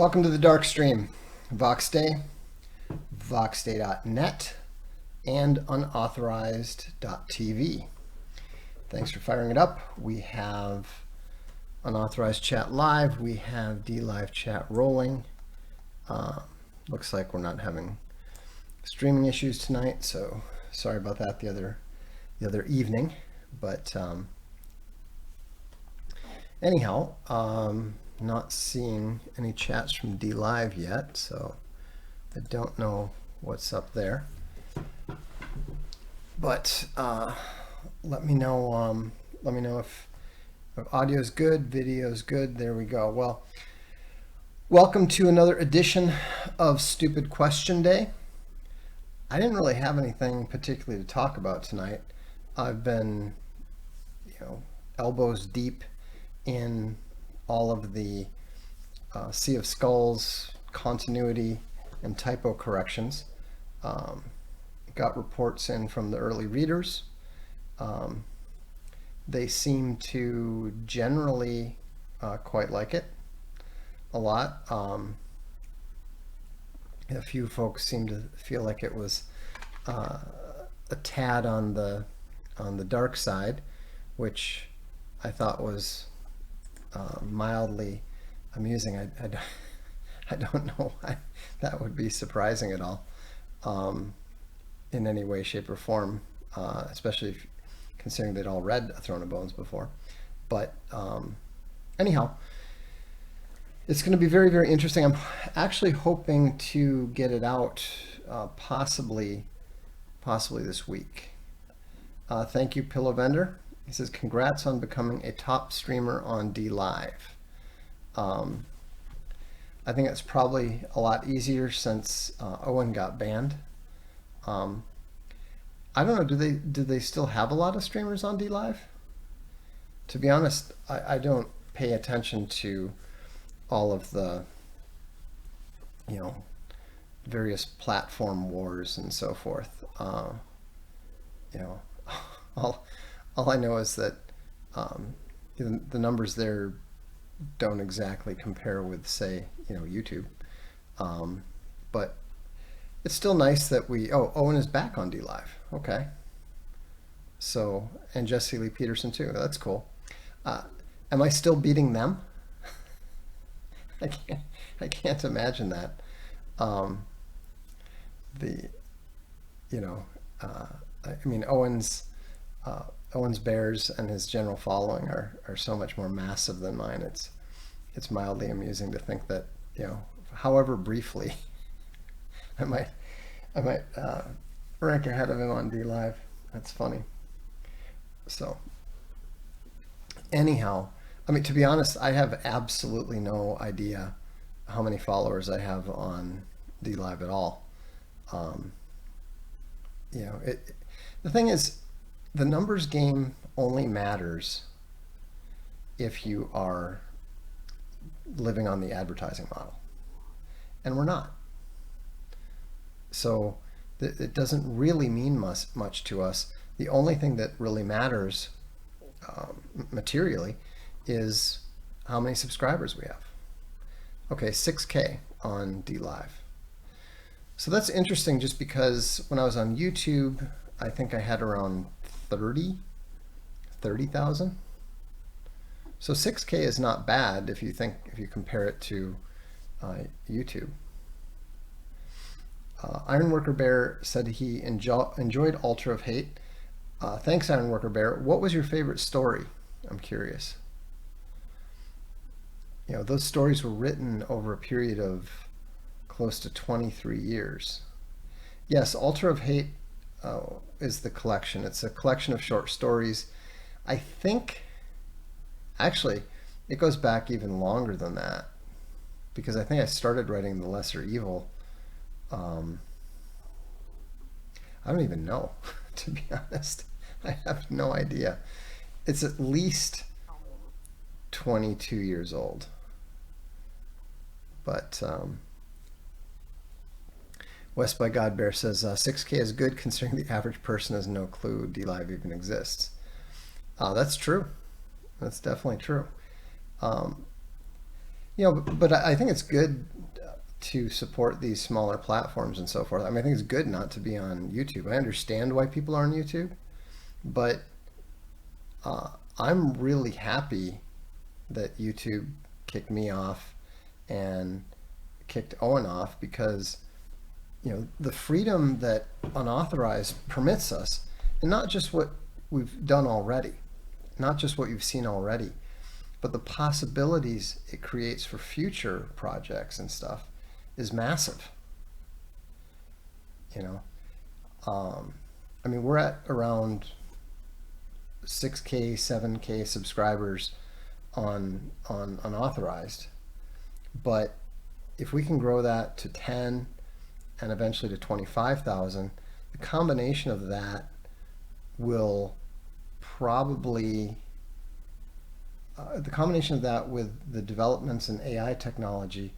Welcome to the Darkstream, VoxDay, voxday.net, and unauthorized.tv. Thanks for firing it up. We have unauthorized chat live. We have DLive chat rolling. Looks like we're not having streaming issues tonight, so sorry about that the other evening. But anyhow, not seeing any chats from DLive yet, so I don't know what's up there. But let me know. Let me know if audio's good, video's good. There we go. Well, welcome to another edition of Stupid Question Day. I didn't really have anything particularly to talk about tonight. I've been, elbows deep in all of the Sea of Skulls continuity and typo corrections. Got reports in from the early readers. They seem to generally quite like it a lot. A few folks seem to feel like it was a tad on the dark side, which I thought was mildly amusing. I don't know why that would be surprising at all in any way, shape, or form, especially if, considering they'd all read A Throne of Bones before. But anyhow, it's going to be very, very interesting. I'm actually hoping to get it out possibly this week. Thank you, Pillow Vendor. He says, congrats on becoming a top streamer on DLive. I think it's probably a lot easier since Owen got banned. I don't know, do they still have a lot of streamers on DLive? To be honest, I don't pay attention to all of the various platform wars and so forth. All I know is that the numbers there don't exactly compare with, say, YouTube. But it's still nice that Owen is back on DLive. Okay. So, and Jesse Lee Peterson too. That's cool. Am I still beating them? I can't imagine that. Owen's Bears and his general following are so much more massive than mine. It's mildly amusing to think that, however briefly, I might rank ahead of him on DLive. That's funny. So anyhow, to be honest, I have absolutely no idea how many followers I have on DLive at all. The thing is, the numbers game only matters if you are living on the advertising model, and we're not. So it doesn't really mean much to us. The only thing that really matters materially is how many subscribers we have. Okay, 6K on DLive. So that's interesting, just because when I was on YouTube, I think I had around 30,000. So 6K is not bad if you compare it to YouTube. Ironworker Bear said he enjoyed Altar of Hate. Thanks, Ironworker Bear. What was your favorite story? I'm curious. Those stories were written over a period of close to 23 years. Yes, Altar of Hate is the collection. It's a collection of short stories. I think, actually, it goes back even longer than that, because I think I started writing The Lesser Evil. I don't even know, to be honest. I have no idea. It's at least 22 years old. But West by God Bear says 6K is good considering the average person has no clue DLive even exists. That's true. That's definitely true. but I think it's good to support these smaller platforms and so forth. I mean, I think it's good not to be on YouTube. I understand why people are on YouTube, but uh, I'm really happy that YouTube kicked me off and kicked Owen off because the freedom that unauthorized permits us, and not just what we've done already, not just what you've seen already, but the possibilities it creates for future projects and stuff is massive. You know, I mean, we're at around 6K, 7K subscribers on unauthorized, but if we can grow that to 10 and eventually to 25,000, the combination of that will probably the combination of that with the developments in AI technology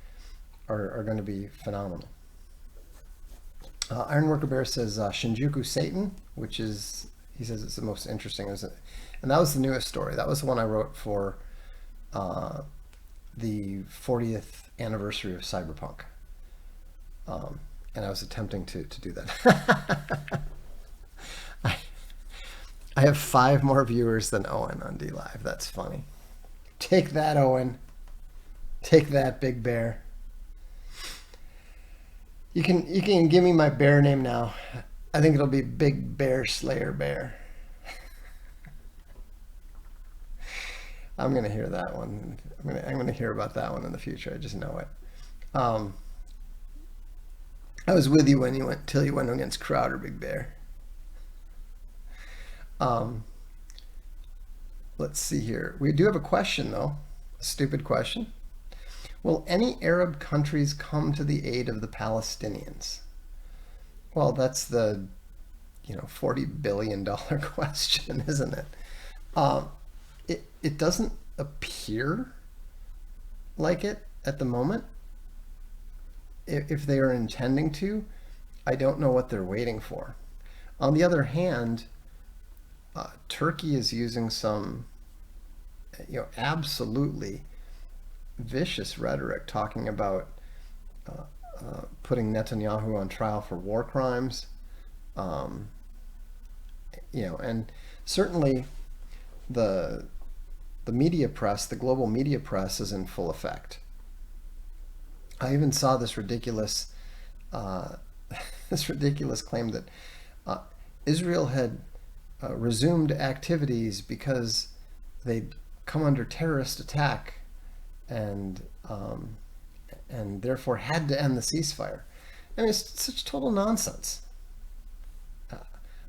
are going to be phenomenal. Ironworker Bear says Shinjuku Satan, which is, he says it's the most interesting, isn't it? And that was the newest story. That was the one I wrote for the 40th anniversary of Cyberpunk. And I was attempting to do that. I, I have 5 more viewers than Owen on D Live. That's funny. Take that, Owen. Take that, Big Bear. You can give me my bear name now. I think it'll be Big Bear Slayer Bear. I'm gonna hear that one. I'm gonna hear about that one in the future. I just know it. Um, I was with you when you went till you went against Crowder, Big Bear. Um, let's see here. We do have a question though, a stupid question. Will any Arab countries come to the aid of the Palestinians? Well, that's the $40 billion question, isn't it? Um, it doesn't appear like it at the moment. If they are intending to, I don't know what they're waiting for. On the other hand, Turkey is using some, absolutely vicious rhetoric talking about putting Netanyahu on trial for war crimes. Um, and certainly the the media press, the global media press, is in full effect. I even saw this ridiculous uh, this ridiculous claim that uh, Israel had resumed activities because they'd come under terrorist attack and um, and therefore had to end the ceasefire. I mean, it's such total nonsense. Uh,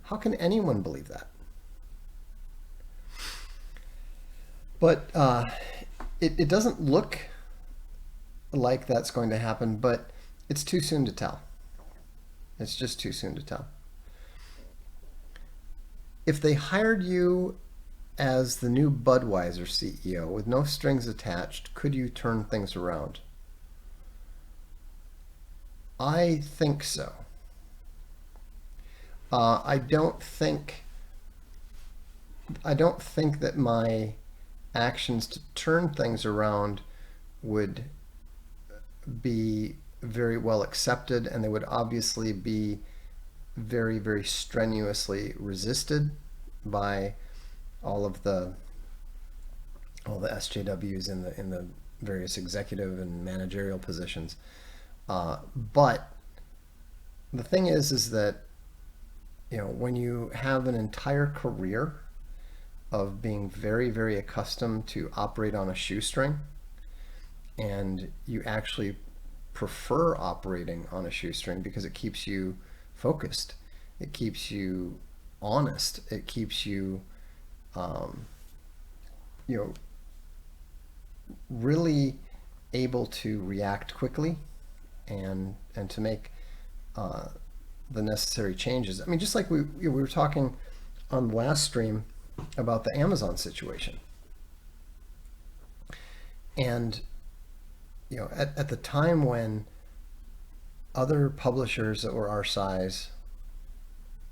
how can anyone believe that? But it doesn't look like that's going to happen, but it's too soon to tell. It's just too soon to tell. If they hired you as the new Budweiser CEO with no strings attached, could you turn things around? I think so. I don't think that my actions to turn things around would be very well accepted, and they would obviously be very, very strenuously resisted by all of the SJWs in the various executive and managerial positions. But the thing is that when you have an entire career of being very, very accustomed to operate on a shoestring, and you actually prefer operating on a shoestring because it keeps you focused, it keeps you honest, it keeps you, um, you know, really able to react quickly and to make uh, the necessary changes. I mean, just like we were talking on the last stream about the Amazon situation, and at the time when other publishers that were our size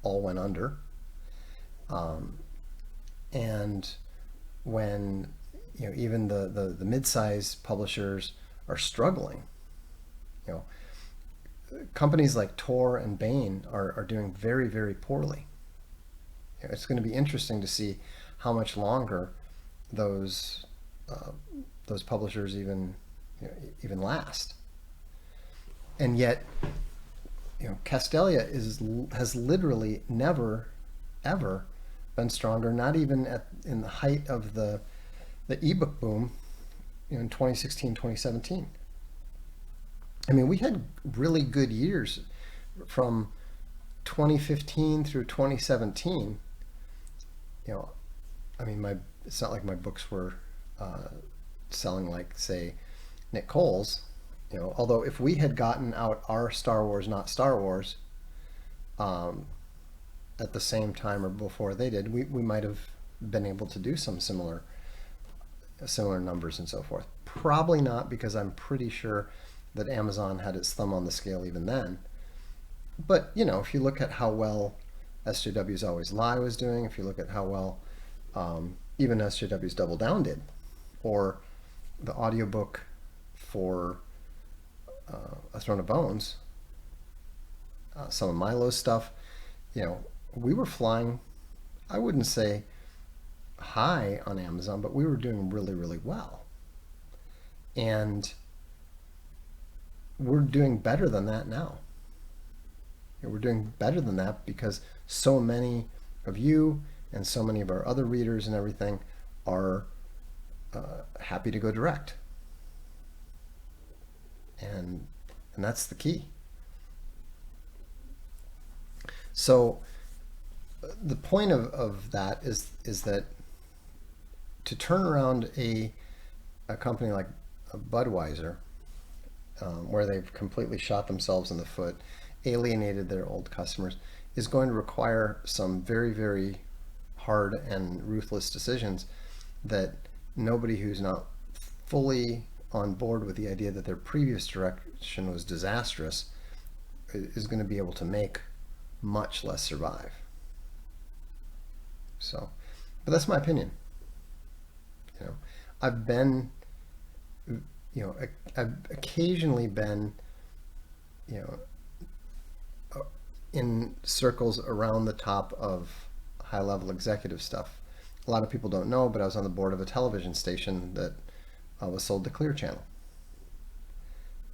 all went under, um, and when even the mid-size publishers are struggling. You know, companies like Tor and Bain are doing very, very poorly. You know, it's going to be interesting to see how much longer those uh, those publishers even last. And yet, Castelia has literally never ever been stronger. Not even in the height of the ebook boom in 2016, 2017. I mean, we had really good years from 2015 through 2017. You know, I mean, it's not like my books were uh, selling like, say, Nick Cole's. Although if we had gotten out our Star Wars, not Star Wars, um, at the same time or before they did, we might have been able to do some similar numbers and so forth. Probably not, because I'm pretty sure that Amazon had its thumb on the scale even then. But if you look at how well SJW's Always Lie was doing, if you look at how well even SJW's Double Down did, or the audiobook for A Throne of Bones, some of Milo's stuff, we were flying, I wouldn't say high on Amazon, but we were doing really, really well. And we're doing better than that now. We're doing better than that because so many of you and so many of our other readers and everything are happy to go direct. And that's the key. So the point of that is that to turn around a company like Budweiser, where they've completely shot themselves in the foot, alienated their old customers, is going to require some very, very hard and ruthless decisions that nobody who's not fully on board with the idea that their previous direction was disastrous is going to be able to make, much less survive. So, but that's my opinion. I've been, I've occasionally been, in circles around the top of high-level executive stuff. A lot of people don't know, but I was on the board of a television station that was sold to Clear Channel.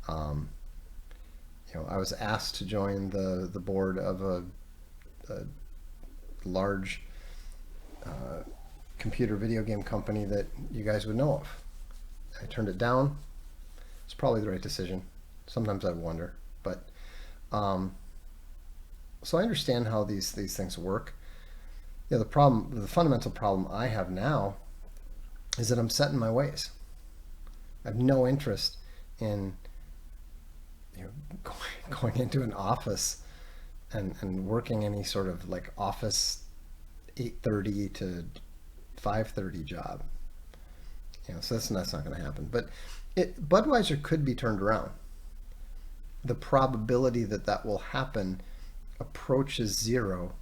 I was asked to join the board of a large computer video game company that you guys would know of. I turned it down. It's probably the right decision. Sometimes I wonder, but so I understand how these things work. The fundamental problem I have now is that I'm set in my ways. I have no interest in going into an office and working any sort of like office 8:30 to 5:30 job. So that's not going to happen. But Budweiser could be turned around. The probability that will happen approaches zero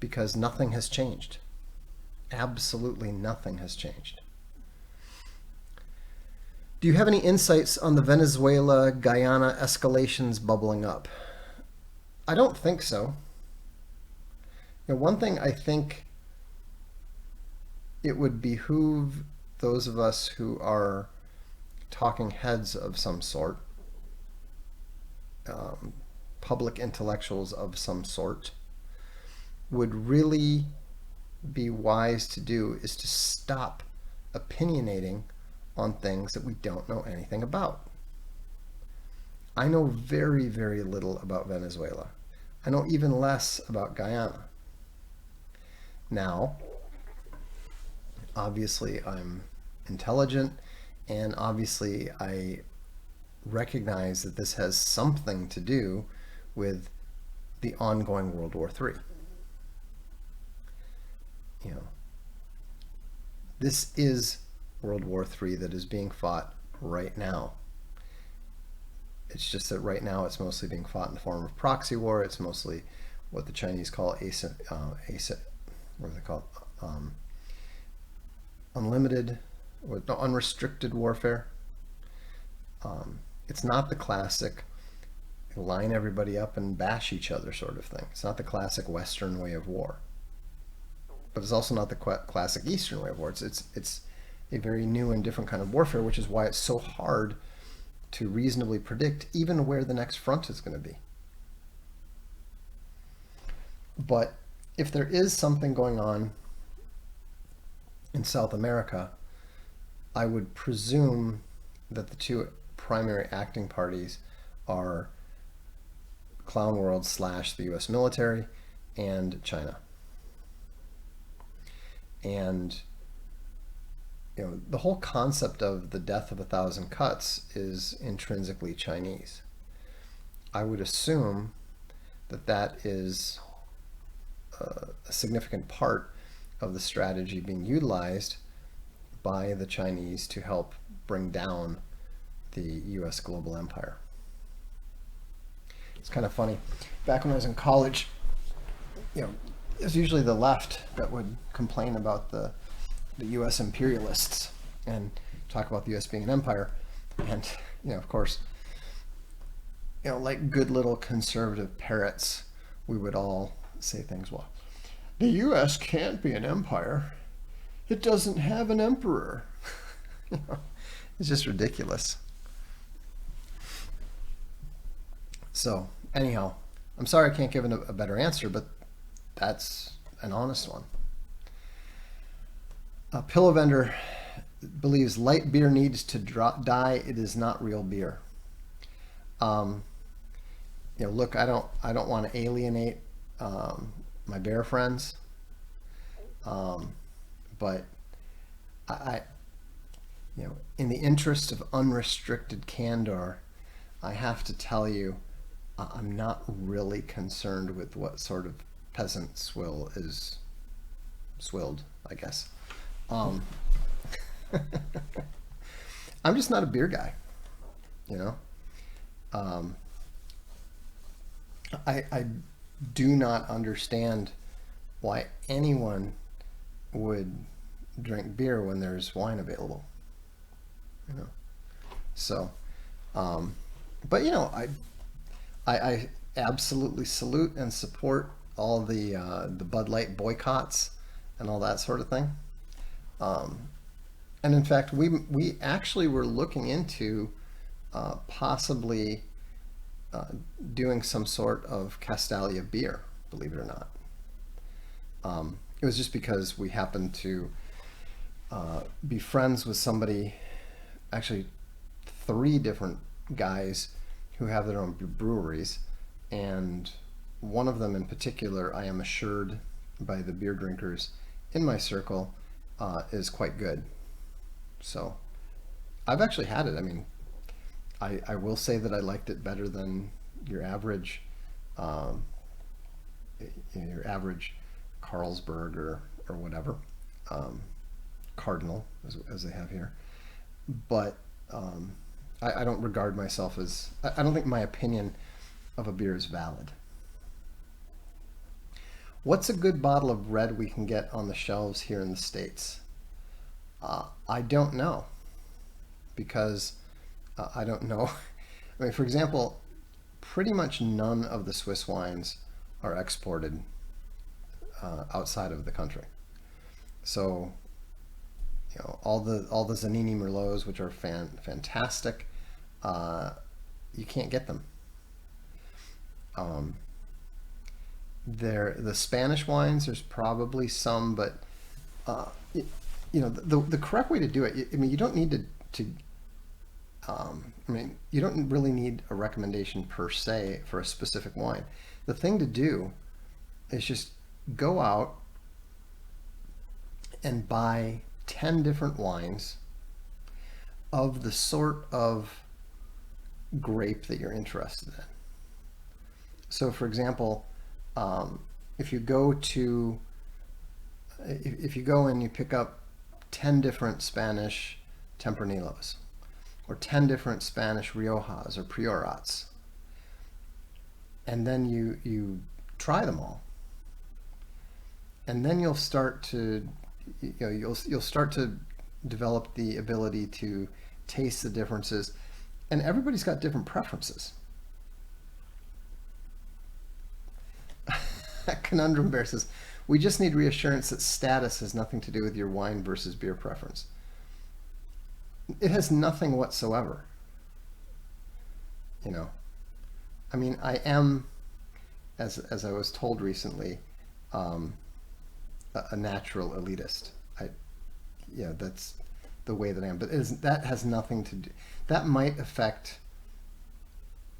because nothing has changed. Absolutely nothing has changed. Do you have any insights on the Venezuela-Guyana escalations bubbling up? I don't think so. One thing I think it would behoove those of us who are talking heads of some sort, public intellectuals of some sort, would really be wise to do is to stop opinionating on things that we don't know anything about. I know very, very little about Venezuela. I know even less about Guyana. Now, obviously I'm intelligent, and obviously I recognize that this has something to do with the ongoing World War III. This is World War III that is being fought right now. It's just that right now it's mostly being fought in the form of proxy war. It's mostly what the Chinese call what are they called? Unlimited, or unrestricted warfare. It's not the classic line everybody up and bash each other sort of thing. It's not the classic Western way of war, but it's also not the classic Eastern way of war. It's a very new and different kind of warfare, which is why it's so hard to reasonably predict even where the next front is going to be. But if there is something going on in South America, I would presume that the two primary acting parties are Clown World / the US military and China. And the whole concept of the death of 1,000 cuts is intrinsically Chinese. I would assume that that is a significant part of the strategy being utilized by the Chinese to help bring down the US global empire. It's kind of funny. Back when I was in college, it was usually the left that would complain about the US imperialists and talk about the US being an empire. And, of course, like good little conservative parrots, we would all say things, well, the US can't be an empire. It doesn't have an emperor. It's just ridiculous. So, anyhow, I'm sorry I can't give a better answer, but that's an honest one. A pillow vendor believes light beer needs to die. It is not real beer. Look, I don't want to alienate my bear friends, but I, in the interest of unrestricted candor, I have to tell you, I'm not really concerned with what sort of peasant swill is swilled, I guess. I'm just not a beer guy, I do not understand why anyone would drink beer when there's wine available. So, but I absolutely salute and support all the Bud Light boycotts and all that sort of thing. And in fact, we actually were looking into possibly doing some sort of Castalia beer, believe it or not. It was just because we happened to be friends with somebody, actually 3 different guys who have their own breweries, and one of them in particular, I am assured by the beer drinkers in my circle, is quite good. So I've actually had it. I mean, I will say that I liked it better than your average Carlsberg or whatever, Cardinal as they have here. But I don't regard myself as, I don't think my opinion of a beer is valid. What's a good bottle of red we can get on the shelves here in the States? I don't know, because I don't know. I mean, for example, pretty much none of the Swiss wines are exported outside of the country. So, all the Zanini Merlots, which are fantastic, you can't get them. The Spanish wines, there's probably some, but the correct way to do it. I mean, you don't need you don't really need a recommendation per se for a specific wine. The thing to do is just go out and buy 10 different wines of the sort of grape that you're interested in. So, for example, if you go and you pick up 10 different Spanish Tempranelos, or 10 different Spanish Riojas or Priorats, and then you try them all, and then you'll start to you'll start to develop the ability to taste the differences, And everybody's got different preferences. Conundrum Bear says, we just need reassurance that status has nothing to do with your wine versus beer preference. It has nothing whatsoever. You know, I mean, I am, as I was told recently, um, a natural elitist. That's the way that I am. But that has nothing to do. That might affect,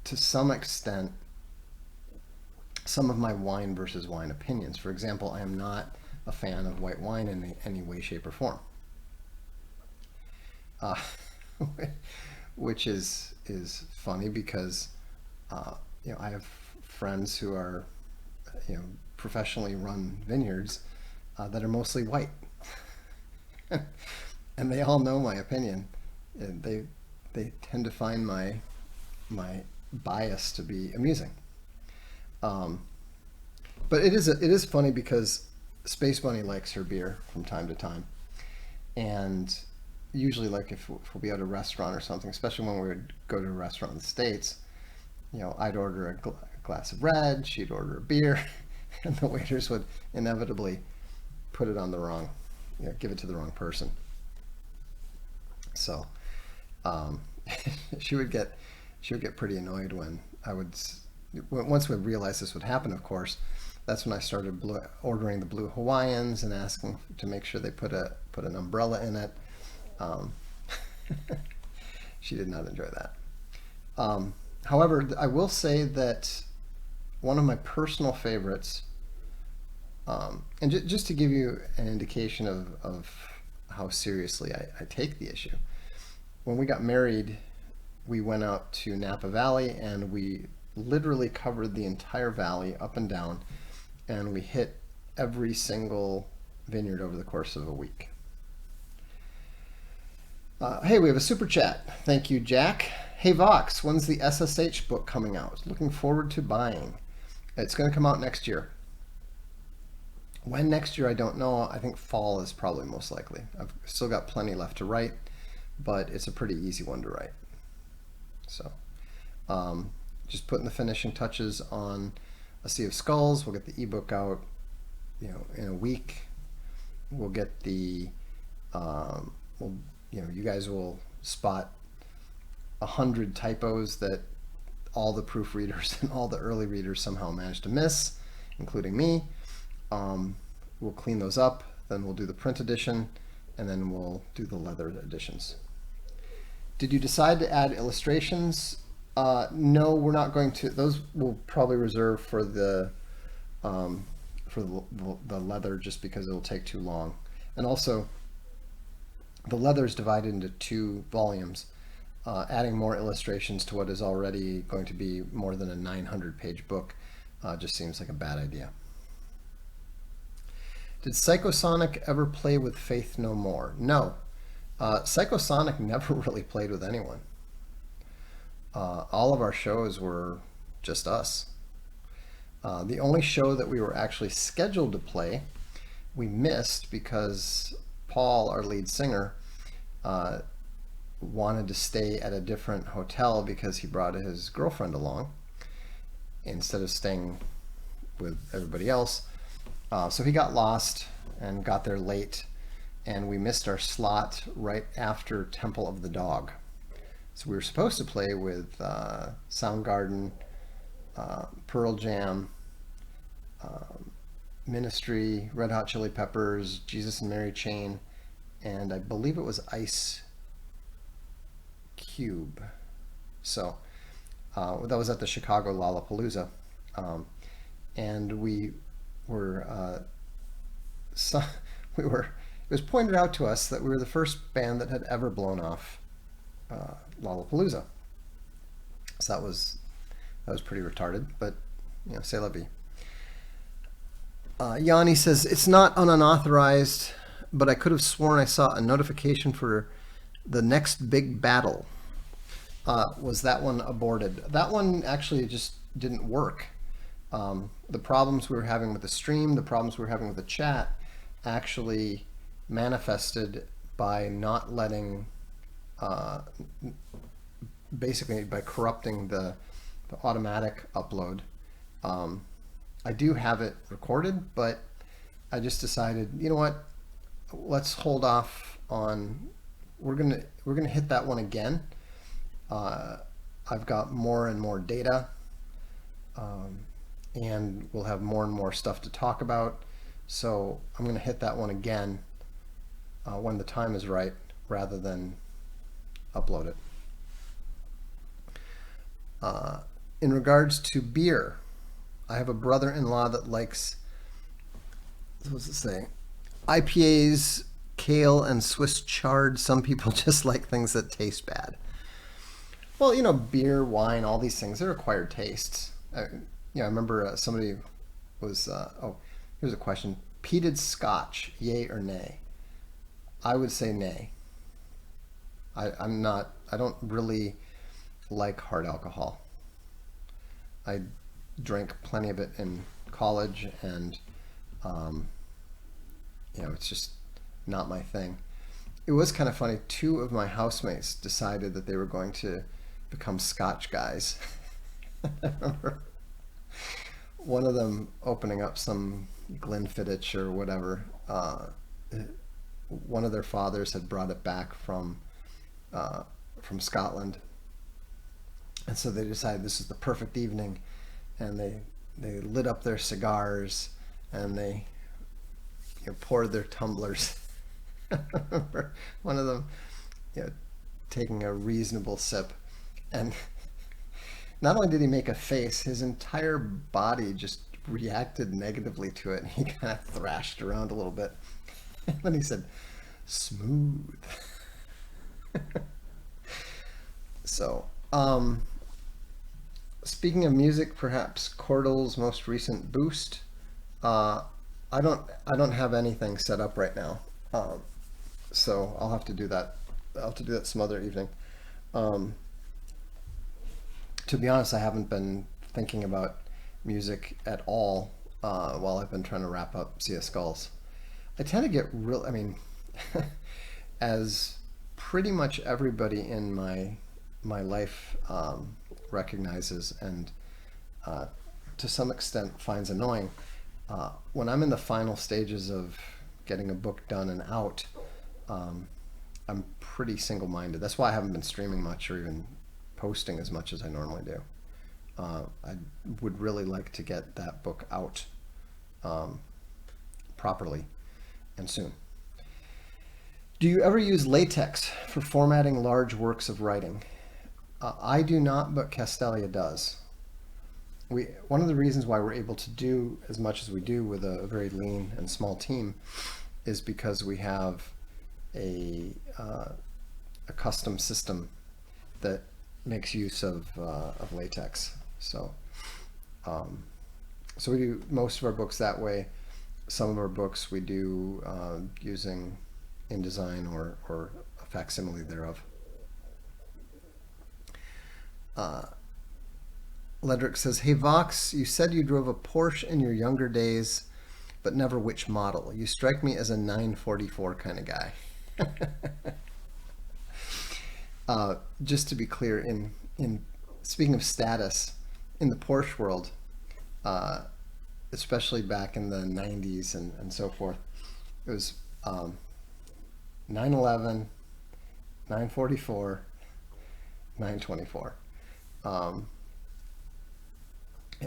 to some extent, some of my wine versus wine opinions. For example, I am not a fan of white wine in any way, shape, or form. Uh, which is funny because I have friends who are professionally run vineyards that are mostly white, and they all know my opinion. And they tend to find my bias to be amusing. But it is funny because Space Bunny likes her beer from time to time, and usually, like if we'll be at a restaurant or something, especially when we would go to a restaurant in the States, I'd order a glass of red, she'd order a beer, and the waiters would inevitably put it on the wrong, give it to the wrong person. So she would get pretty annoyed when once we realized this would happen, of course. That's when I started ordering the blue Hawaiians and asking to make sure they put an umbrella in it. She did not enjoy that. However, I will say that one of my personal favorites, and just to give you an indication of how seriously I take the issue, when we got married, we went out to Napa Valley and we literally covered the entire valley up and down, and we hit every single vineyard over the course of a week. Hey, we have a super chat. Thank you, Jack. Hey, Vox, when's the SSH book coming out? Looking forward to buying. It's going to come out next year. When next year, I don't know. I think fall is probably most likely. I've still got plenty left to write, but it's a pretty easy one to write. So, just putting the finishing touches on A Sea of Skulls. We'll get the ebook out, in a week. We'll get the, you guys will spot 100 typos that all the proofreaders and all the early readers somehow managed to miss, including me. We'll clean those up, then we'll do the print edition, and then we'll do the leather editions. Did you decide to add illustrations? No, we're not going to. Those we'll probably reserve for the leather, just because it'll take too long. And also, the leather is divided into 2 volumes. Adding more illustrations to what is already going to be more than a 900-page book just seems like a bad idea. Did Psychosonic ever play with Faith No More? No. Psychosonic never really played with anyone. All of our shows were just us. The only show that we were actually scheduled to play, we missed because Paul, our lead singer, wanted to stay at a different hotel because he brought his girlfriend along instead of staying with everybody else. So he got lost and got there late, and we missed our slot right after Temple of the Dog. So we were supposed to play with Soundgarden, Pearl Jam, Ministry, Red Hot Chili Peppers, Jesus and Mary Chain, and I believe it was Ice Cube. So that was at the Chicago Lollapalooza, and we were it was pointed out to us that we were the first band that had ever blown off Lollapalooza. So that was pretty retarded, but c'est la vie. Yanni says, it's not unauthorized, but I could have sworn I saw a notification for the next big battle. Was that one aborted? That one actually just didn't work. The problems we were having with the stream, the problems we were having with the chat, actually manifested by not letting basically by corrupting the automatic upload. I do have it recorded, but I just decided, you know what? Let's hold off on. We're gonna hit that one again. Uh, I've got more and more data, um, and we'll have more and more stuff to talk about. So I'm gonna hit that one again when the time is right, rather than upload it. In regards to beer, I have a brother-in-law that likes, what's it say? IPAs, kale, and Swiss chard. Some people just like things that taste bad. Well, beer, wine, all these things, they're acquired tastes. I remember somebody was, oh, here's a question. Peated scotch, yay or nay? I would say nay. I don't really like hard alcohol. I drank plenty of it in college, and um, it's just not my thing. It was kind of funny. Two of my housemates decided that they were going to become Scotch guys. I remember one of them opening up some Glenfiddich or whatever. One of their fathers had brought it back from Scotland, and so they decided this is the perfect evening, and they lit up their cigars, and they poured their tumblers. I remember one of them, taking a reasonable sip, and not only did he make a face, his entire body just reacted negatively to it. He kind of thrashed around a little bit. And then he said, "Smooth." So, speaking of music, perhaps Cordal's most recent boost. Uh, I don't have anything set up right now, so I'll have to do that. I'll have to do that some other evening. Um, to be honest, I haven't been thinking about music at all while I've been trying to wrap up Sea of Skulls. I tend to get real. I mean, as pretty much everybody in my life recognizes, and uh, to some extent finds annoying, when I'm in the final stages of getting a book done and out, um, I'm pretty single-minded. That's why I haven't been streaming much or even posting as much as I normally do. I would really like to get that book out um, properly and soon. Do you ever use latex for formatting large works of writing? I do not, but Castelia does. One of the reasons why we're able to do as much as we do with a very lean and small team is because we have a custom system that makes use of latex. Um, so we do most of our books that way. Some of our books we do using InDesign or a facsimile thereof. Uh, Ledric says, "Hey Vox, you said you drove a Porsche in your younger days, but never which model. You strike me as a 944 kind of guy." Just to be clear, in speaking of status, in the Porsche world, uh, especially back in the 90s and so forth, it was 911, 944, 924. Um,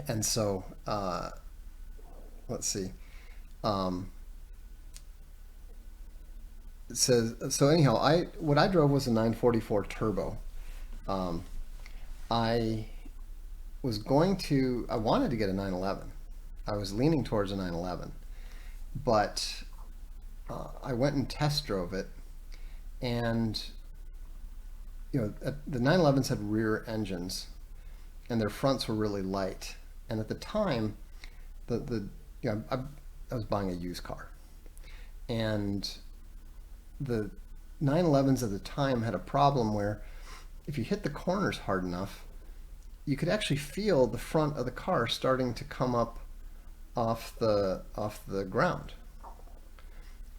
and so, let's see. Um, it says, so anyhow, what I drove was a 944 turbo. Um, I I wanted to get a 911. I was leaning towards a 911, but I went and test drove it, and the 911s had rear engines, and their fronts were really light. And at the time, I was buying a used car, and the 911s at the time had a problem where if you hit the corners hard enough, you could actually feel the front of the car starting to come up off the ground.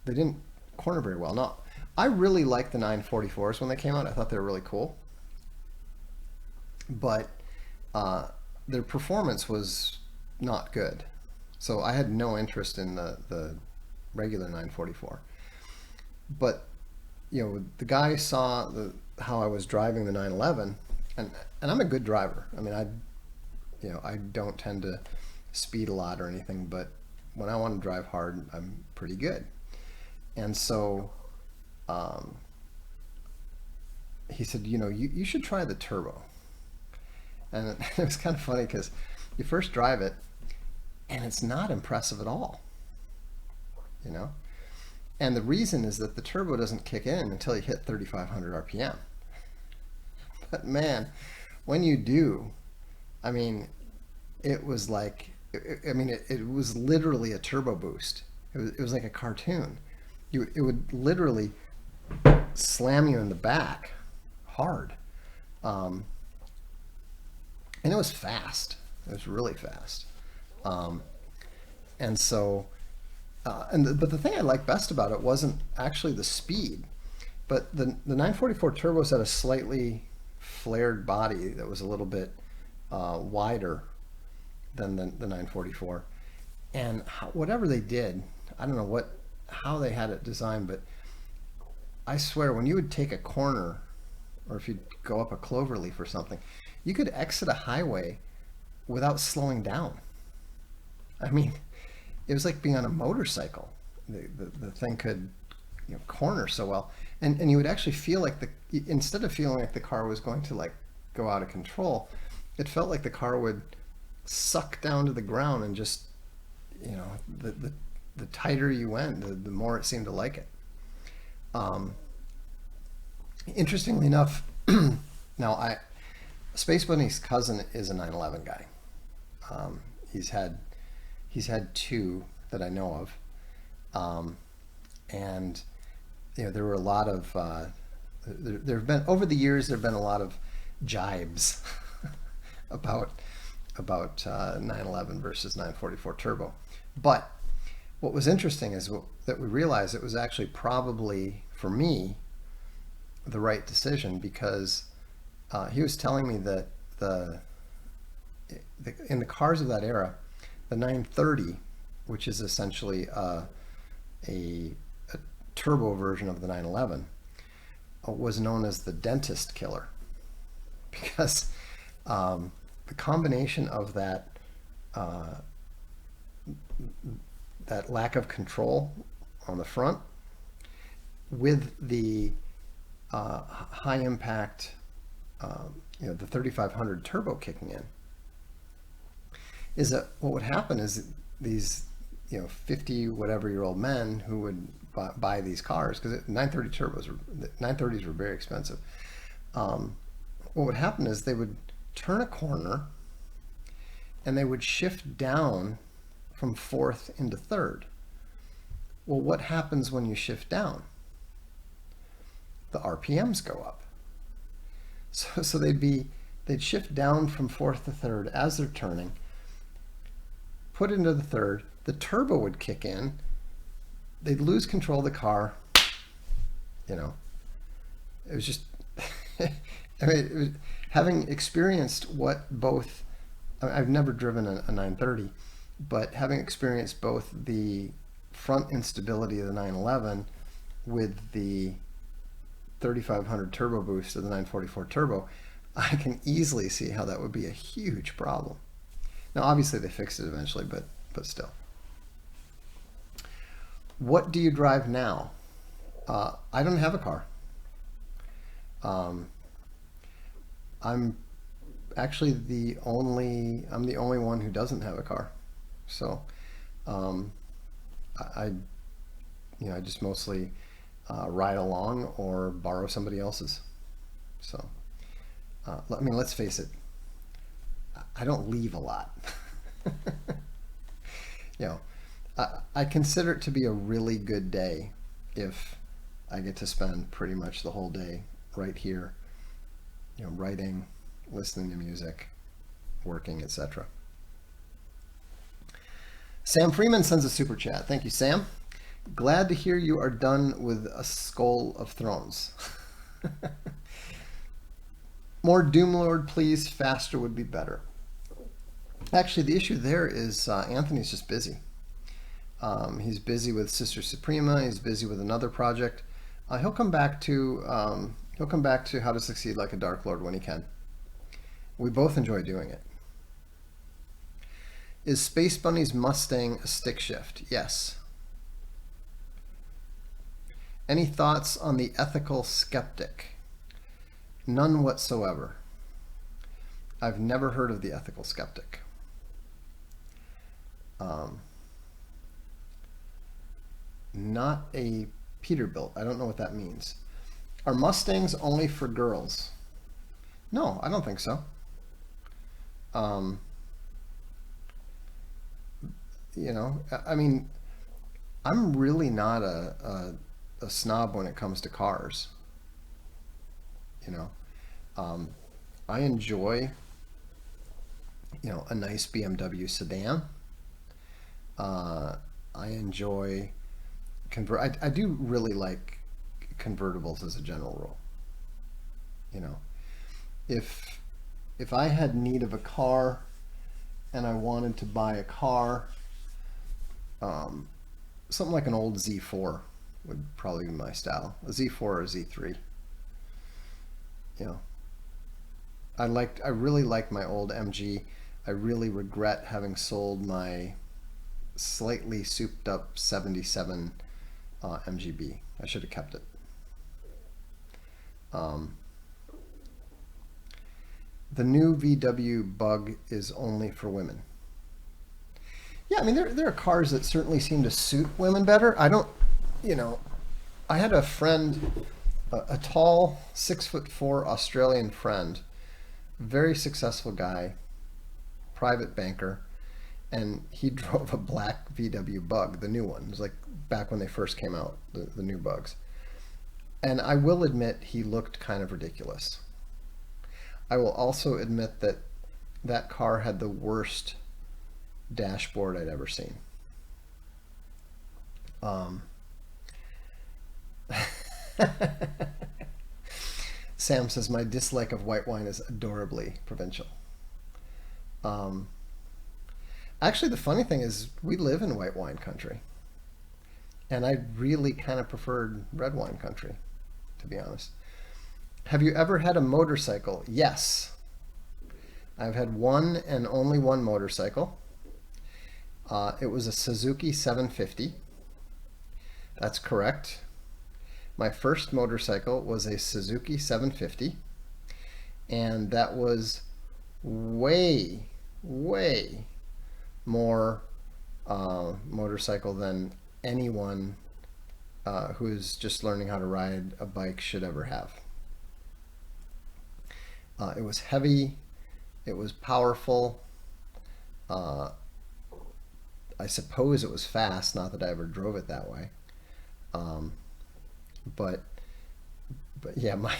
They didn't corner very well. Now, I really liked the 944s when they came out. I thought they were really cool. but their performance was not good. So I had no interest in the regular 944. But the guy saw how I was driving the 911, and I'm a good driver. I mean, I don't tend to speed a lot or anything, but when I want to drive hard, I'm pretty good. And so um, he said, you should try the turbo. And it was kind of funny because you first drive it, and it's not impressive at all, you know. And the reason is that the turbo doesn't kick in until you hit 3,500 RPM. But man, when you do, I mean, it was like, it was literally a turbo boost. It was like a cartoon. It would literally slam you in the back hard. Um, and it was fast. It was really fast. Um, and so, but the thing I liked best about it wasn't actually the speed, but the 944 turbos had a slightly flared body that was a little bit wider than the 944. And whatever they did, I don't know how they had it designed, but I swear when you would take a corner or if you'd go up a cloverleaf or something, you could exit a highway without slowing down. I mean, it was like being on a motorcycle. The thing could corner so well, and you would actually feel like instead of feeling like the car was going to like go out of control, it felt like the car would suck down to the ground, and just the tighter you went, the more it seemed to like it. Um, Interestingly enough, now Space Bunny's cousin is a 911 guy. Um, he's had he's had two that I know of, and there were a lot of there have been over the years there have been a lot of jibes about 911 versus 944 turbo. But what was interesting is that we realized it was actually probably for me the right decision, because he was telling me that in the cars of that era, the 930, which is essentially a turbo version of the 911, was known as the dentist killer, because the combination of that lack of control on the front with the high impact, the 3500 turbo kicking in, is that what would happen is these 50 whatever year old men who would buy these cars, because 930s were very expensive. What would happen is they would turn a corner and they would shift down from fourth into third. Well, what happens when you shift down? The RPMs go up. So they'd shift down from fourth to third as they're turning, put into the third, the turbo would kick in, they'd lose control of the car. It was just, I mean, it was, having experienced what both, I've never driven a 930, but having experienced both the front instability of the 911 with the 3500 turbo boost of the 944 turbo, I can easily see how that would be a huge problem. Now, obviously, they fixed it eventually, but still. What do you drive now? I don't have a car. Um, I'm actually I'm the only one who doesn't have a car. So um, I just mostly ride along or borrow somebody else's. So let's face it, I don't leave a lot. you know, I consider it to be a really good day if I get to spend pretty much the whole day right here, writing, listening to music, working, etc. Sam Freeman sends a super chat. Thank you, Sam. Glad to hear you are done with A Skull of Thrones. More Doomlord, please. Faster would be better. Actually, the issue there is Anthony's just busy. He's busy with Sister Suprema. He's busy with another project. He'll come back to How to Succeed Like a Dark Lord when he can. We both enjoy doing it. Is Space Bunny's Mustang a stick shift? Yes. Any thoughts on the ethical skeptic? None whatsoever. I've never heard of the ethical skeptic. Not a Peterbilt. I don't know what that means. Are Mustangs only for girls? No, I don't think so. Um, I mean, I'm really not a snob when it comes to cars. You know, um, I enjoy, a nice BMW sedan. Uh, I enjoy I do really like convertibles as a general rule. You know, if if I had need of a car and I wanted to buy a car, um, something like an old Z4 would probably be my style. A Z4 or a Z3. You know, I really liked my old MG. I really regret having sold my slightly souped up 77 MGB. I should have kept it. Um, the new VW Bug is only for women. Yeah, I mean there are cars that certainly seem to suit women better. I don't, you know, I had a friend, a tall 6'4" Australian friend, very successful guy, private banker, and he drove a black VW Bug, the new one. It was like back when they first came out, the new Bugs. And I will admit he looked kind of ridiculous. I will also admit that that car had the worst dashboard I'd ever seen. Um, Sam says my dislike of white wine is adorably provincial. Um, Actually, the funny thing is we live in white wine country, and I really kind of preferred red wine country, to be honest. Have you ever had a motorcycle? Yes. I've had one and only one motorcycle. It was a Suzuki 750. That's correct. My first motorcycle was a Suzuki 750, and that was way, way more motorcycle than anyone who's just learning how to ride a bike should ever have. It was heavy, it was powerful. Uh, I suppose it was fast, not that I ever drove it that way. Um, but but yeah, my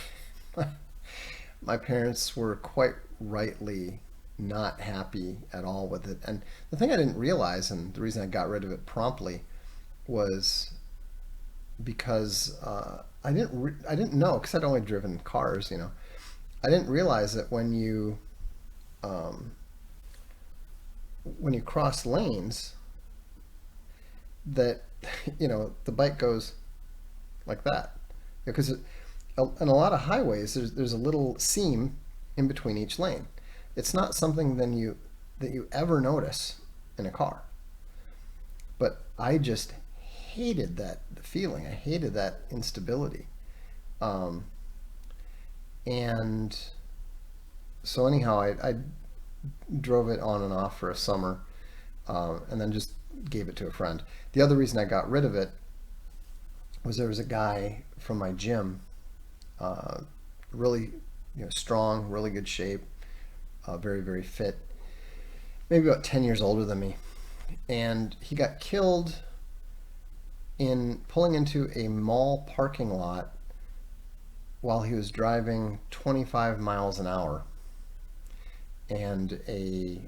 my parents were quite rightly not happy at all with it. And the thing I didn't realize, and the reason I got rid of it promptly, was because I didn't know because I'd only driven cars. I didn't realize that um, when you cross lanes, that the bike goes like that because in a lot of highways there's a little seam in between each lane. It's not something that you ever notice in a car. But I just hated that feeling. I hated that instability. Um, and so anyhow, I drove it on and off for a summer, and then just gave it to a friend. The other reason I got rid of it was there was a guy from my gym, uh, really strong, really good shape, very very fit, maybe about 10 years older than me, and he got killed in pulling into a mall parking lot while he was driving 25 miles an hour, and a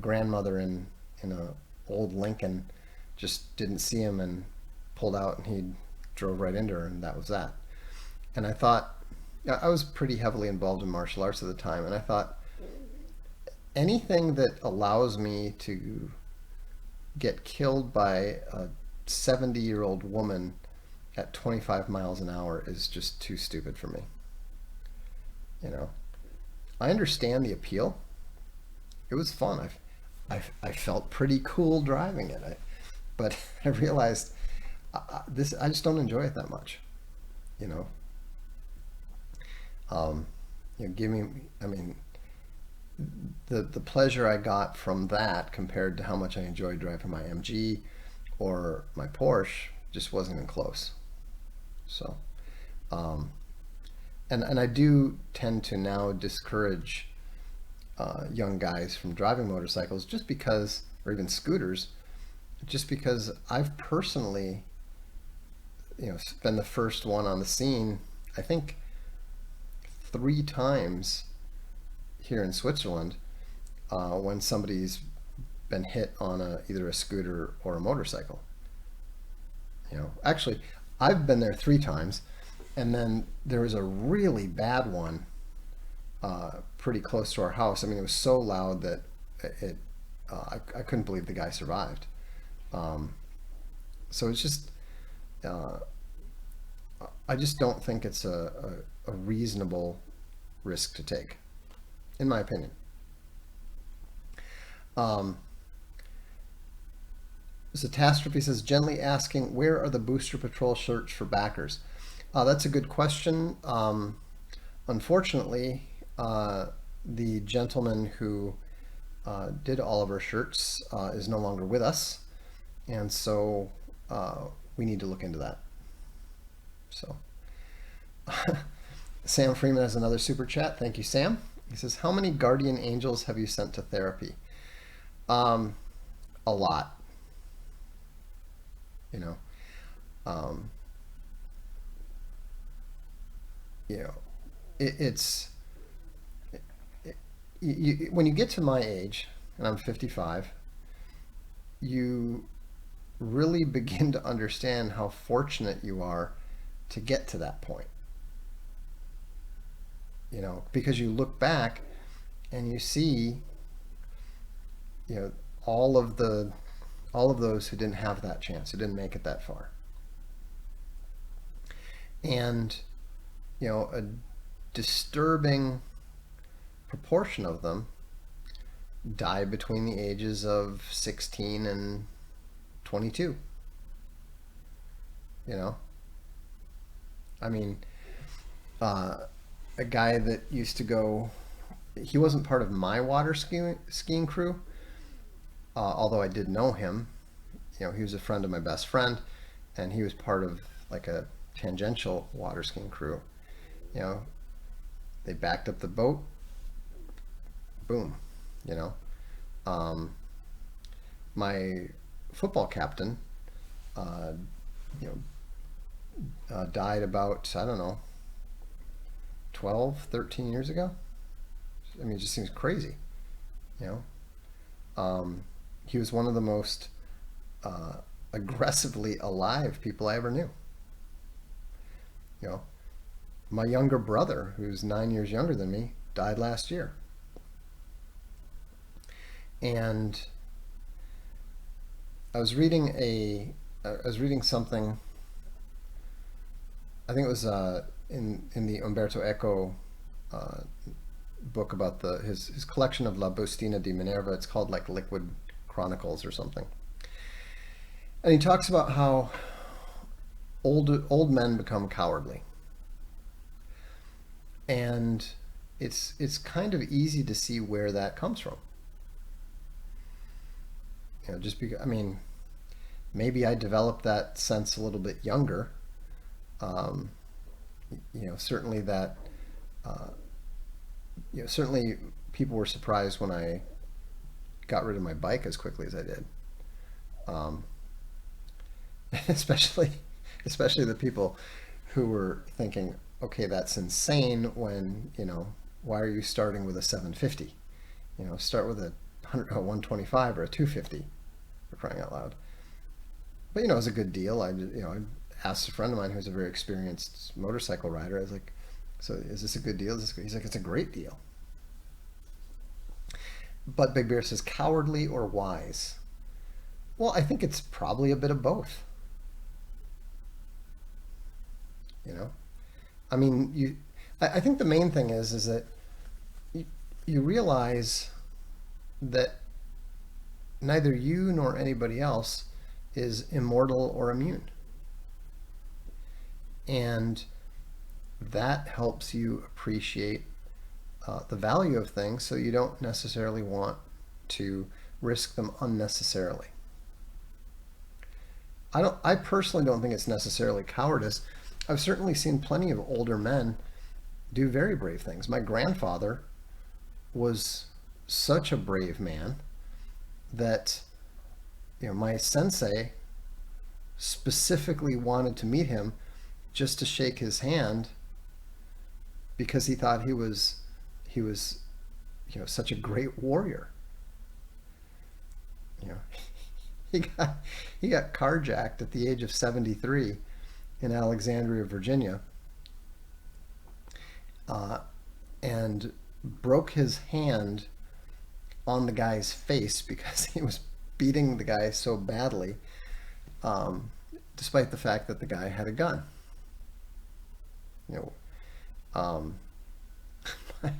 grandmother in a old Lincoln just didn't see him and pulled out, and he drove right into her, and that was that. And I thought, I was pretty heavily involved in martial arts at the time, and I thought anything that allows me to get killed by a 70-year-old woman at 25 miles an hour is just too stupid for me. You know, I understand the appeal. It was fun. I felt pretty cool driving it. But I realized I just don't enjoy it that much. You know, give me. I mean, the pleasure I got from that compared to how much I enjoyed driving my MG or my Porsche just wasn't even close. So, um, and I do tend to now discourage young guys from driving motorcycles just because, or even scooters, just because I've personally, been the first one on the scene. I think 3 times here in Switzerland when somebody's been hit on either a scooter or a motorcycle. Actually, I've been there 3 times, and then there was a really bad one pretty close to our house. I mean, it was so loud that it I couldn't believe the guy survived. Um, so it's just uh, I just don't think it's a reasonable risk to take, in my opinion. Um, Catastrophe says, gently asking, where are the Booster Patrol shirts for backers? That's a good question. Unfortunately, the gentleman who did all of our shirts is no longer with us, and so we need to look into that. So, Sam Freeman has another super chat. Thank you, Sam. He says, how many guardian angels have you sent to therapy? Um, a lot, you know. Um, you know, it's when you get to my age, and I'm 55, you really begin to understand how fortunate you are to get to that point. Because you look back and you see, you know, all of the all of those who didn't have that chance, who didn't make it that far. And, a disturbing proportion of them died between the ages of 16 and 22. You know, I mean, uh, a guy that used to go, he wasn't part of my water skiing crew, although I did know him. He was a friend of my best friend, and he was part of like a tangential water skiing crew. You know, they backed up the boat, boom. You know, um, my football captain, uh, you died about, I don't know, 12, 13 years ago. I mean, it just seems crazy. You know, he was one of the most uh, aggressively alive people I ever knew. You know, my younger brother, who's 9 years younger than me, died last year. And I was reading something. I think it was in the Umberto Eco uh, book about his collection of La Bustina di Minerva. It's called like Liquid Chronicles or something. And he talks about how old men become cowardly, and it's kind of easy to see where that comes from. Just because, I mean, maybe I developed that sense a little bit younger. Um, certainly that. Uh, certainly people were surprised when I got rid of my bike as quickly as I did. Um, especially, especially the people who were thinking, okay, that's insane. When why are you starting with a 750? Start with a 125 or a 250, for crying out loud. But it was a good deal. I asked a friend of mine who's a very experienced motorcycle rider. I was like, So is this a good deal? Is this good? He's like, it's a great deal. But Big Bear says, cowardly or wise? Well, I think it's probably a bit of both. You know, I mean, I think the main thing is that you, you realize that neither you nor anybody else is immortal or immune, and that helps you appreciate the value of things, so you don't necessarily want to risk them unnecessarily. I personally don't think it's necessarily cowardice. I've certainly seen plenty of older men do very brave things. My grandfather was such a brave man that my sensei specifically wanted to meet him just to shake his hand because he thought he was such a great warrior. You know, he got carjacked at the age of 73 in Alexandria, Virginia, uh, and broke his hand on the guy's face because he was beating the guy so badly, um, despite the fact that the guy had a gun. You know, um, my,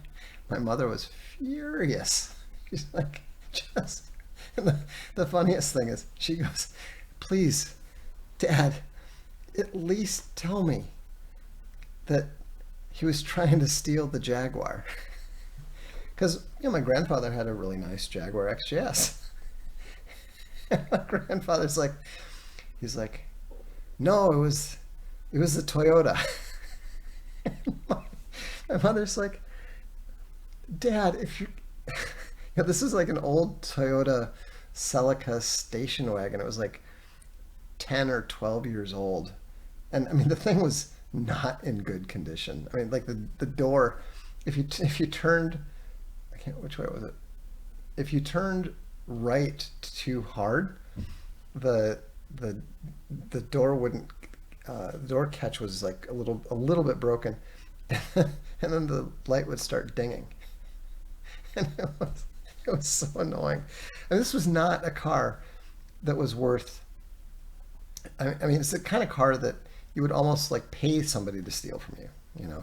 my mother was furious. She's like, just. And the funniest thing is, she goes, "Please, Dad, at least tell me that he was trying to steal the Jaguar." Because my grandfather had a really nice Jaguar XJS. And my grandfather's like, he's like, "No, it was the Toyota." my, my mother's like, "Dad, if you," this is like an old Toyota Celica station wagon. It was like 10 or 12 years old, and I mean the thing was not in good condition. I mean, like the door, if you turned, I can't, which way was it? If you turned right too hard, the the the door wouldn't. The door catch was like a little bit broken, and then the light would start dinging, and it was so annoying. And this was not a car that was worth. I mean, it's the kind of car that you would almost like pay somebody to steal from you,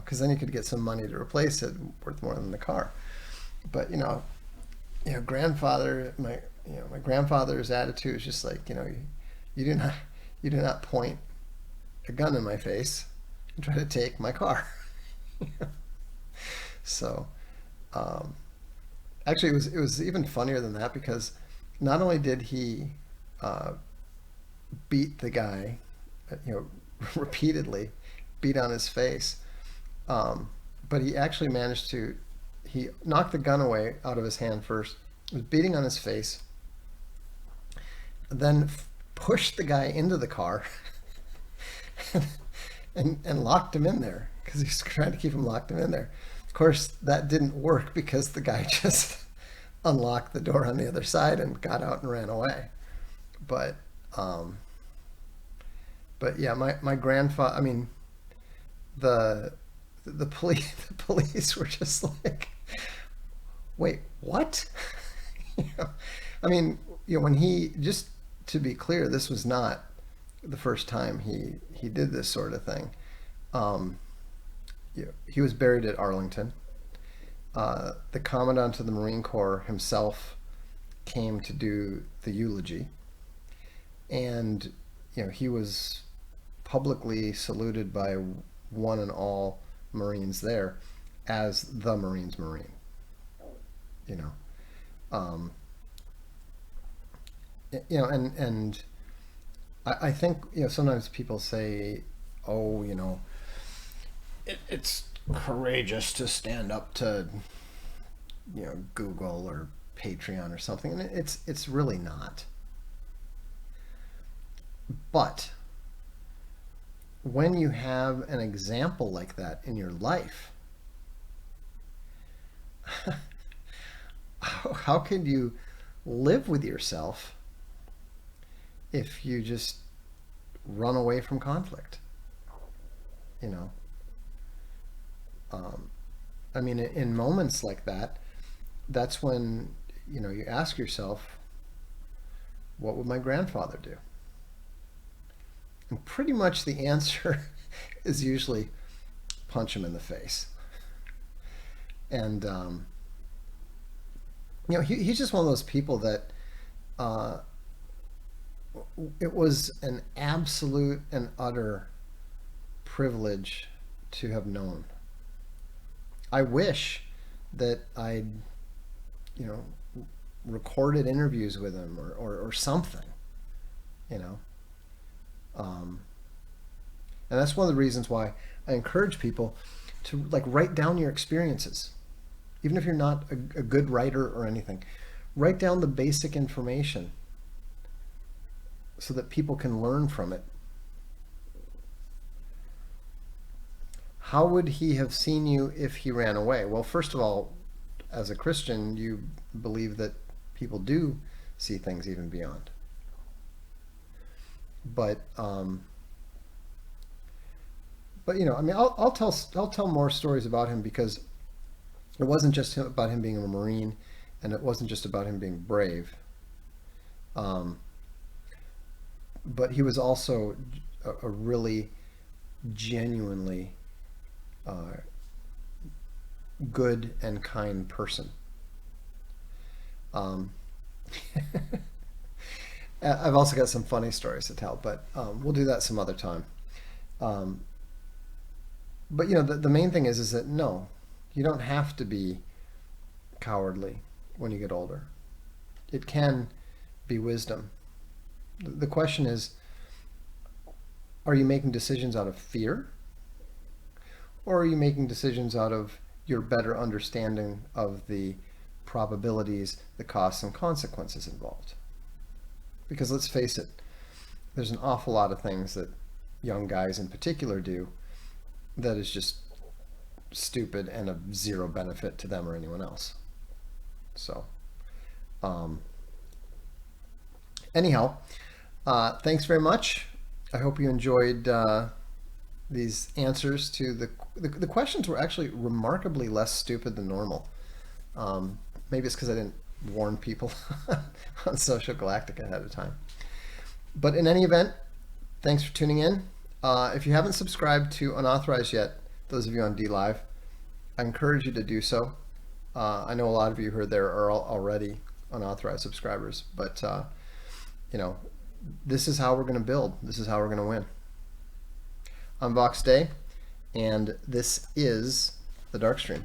because then you could get some money to replace it worth more than the car. But grandfather, my grandfather's attitude is just like, you do not point a gun in my face and try to take my car. So, um, actually, it was even funnier than that because not only did he uh, beat the guy, repeatedly, beat on his face, um, but he actually managed to. He knocked the gun away out of his hand first, was beating on his face, then pushed the guy into the car and locked him in there because he's trying to keep him locked him in there. Of course, that didn't work because the guy just unlocked the door on the other side and got out and ran away. But um, but yeah, my grandfather. I mean, the the police the police were just like, wait, what? you know, I mean, when he, just to be clear, this was not the first time he did this sort of thing. Um, he was buried at Arlington. The commandant of the Marine Corps himself came to do the eulogy, and he was publicly saluted by one and all Marines there as the Marines Marine. You know, um, and I think sometimes people say, oh, it's courageous to stand up to Google or Patreon or something, and it's really not. But when you have an example like that in your life, how can you live with yourself if you just run away from conflict? You know, I mean, in moments like that, that's when, you know, you ask yourself, what would my grandfather do? And pretty much the answer is usually punch him in the face. And, you know, he's just one of those people that uh, it was an absolute and utter privilege to have known. I wish that I'd, you know, recorded interviews with him or something, you know. Um, and that's one of the reasons why I encourage people to like write down your experiences. Even if you're not a good writer or anything, write down the basic information so that people can learn from it. How would he have seen you if he ran away? Well, first of all, as a Christian, you believe that people do see things even beyond. But but you know, I mean, I'll tell more stories about him because it wasn't just about him being a Marine, and it wasn't just about him being brave. Um, but he was also a really genuinely uh, good and kind person. Um, I've also got some funny stories to tell, but we'll do that some other time. Um, but you know, the main thing is that no, you don't have to be cowardly when you get older. It can be wisdom. The question is, are you making decisions out of fear, or are you making decisions out of your better understanding of the probabilities, the costs, and consequences involved? Because let's face it, there's an awful lot of things that young guys in particular do that is just stupid and of zero benefit to them or anyone else. So, um, anyhow, thanks very much. I hope you enjoyed these answers to the questions were actually remarkably less stupid than normal. Maybe it's because I didn't warn people on Social Galactic ahead of time. But in any event, thanks for tuning in. If you haven't subscribed to Unauthorized yet, those of you on DLive, I encourage you to do so. I know a lot of you who are there are already unauthorized subscribers, but you know, this is how we're going to build. This is how we're going to win. I'm Vox Day, and this is the Darkstream.